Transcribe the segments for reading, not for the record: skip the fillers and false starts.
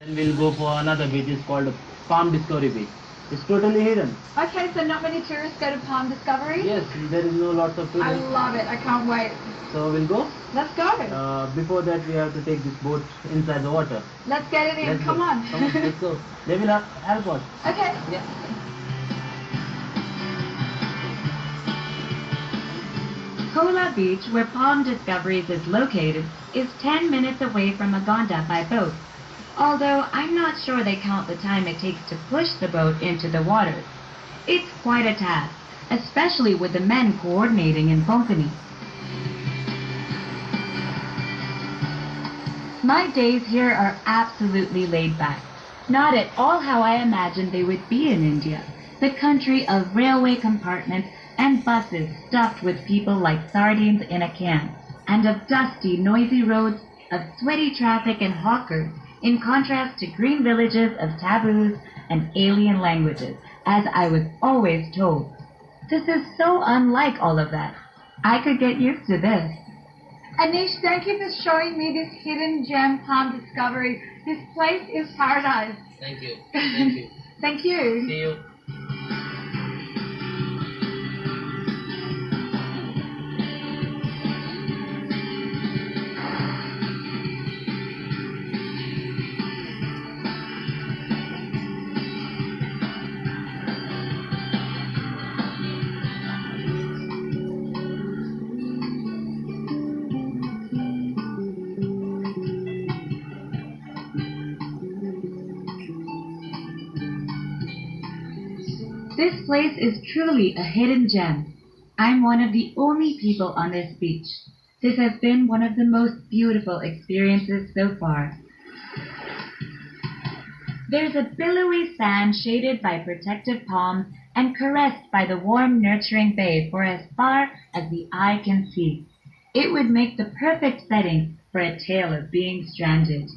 Then we'll go for another beach. It's called Palm Discovery Beach. It's totally hidden. Okay, so not many tourists go to Palm Discovery? Yes, there is no lots of I tourists. love it. I can't wait. So we'll go. Let's go. Before that, we have to take this boat inside the water. Let's get it in. Let's Come go. on. Come on, let's go. They will help us. Okay. Yeah. Kola Beach, where Palm Discoveries is located, is 10 minutes away from Agonda by boat. Although I'm not sure they count the time it takes to push the boat into the water. It's quite a task, especially with the men coordinating in Konkani. My days here are absolutely laid back. Not at all how I imagined they would be in India, the country of railway compartments and buses stuffed with people like sardines in a can, and of dusty, noisy roads, of sweaty traffic and hawkers, in contrast to green villages of taboos and alien languages, as I was always told. This is so unlike all of that. I could get used to this. Anish, thank you for showing me this hidden gem Palm Discovery. This place is paradise. Thank you. Thank you. Thank you. See you. This place is truly a hidden gem. I'm one of the only people on this beach. This has been one of the most beautiful experiences so far. There's a billowy sand shaded by protective palms and caressed by the warm, nurturing bay for as far as the eye can see. It would make the perfect setting for a tale of being stranded.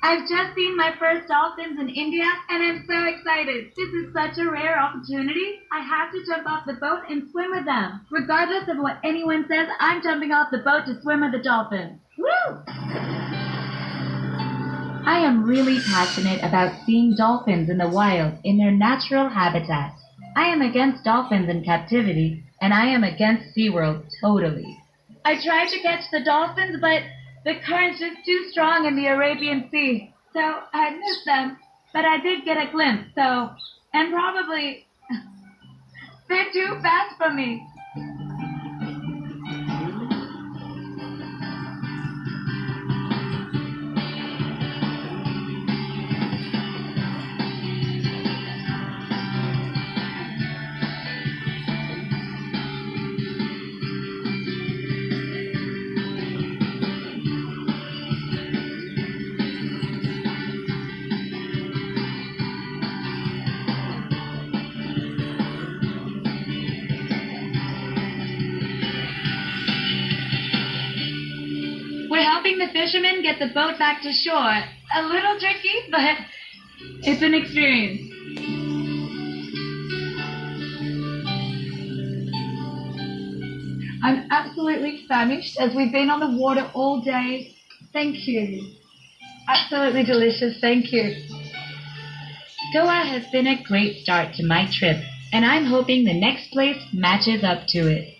I've just seen my first dolphins in India, and I'm so excited. This is such a rare opportunity. I have to jump off the boat and swim with them. Regardless of what anyone says, I'm jumping off the boat to swim with the dolphins. Woo! I am really passionate about seeing dolphins in the wild in their natural habitat. I am against dolphins in captivity, and I am against SeaWorld totally. I tried to catch the dolphins, but the current's just too strong in the Arabian Sea, so I missed them. But I did get a glimpse, and probably they're too fast for me. We're helping the fishermen get the boat back to shore. A little tricky, but it's an experience. I'm absolutely famished as we've been on the water all day. Thank you. Absolutely delicious. Thank you. Goa has been a great start to my trip, and I'm hoping the next place matches up to it.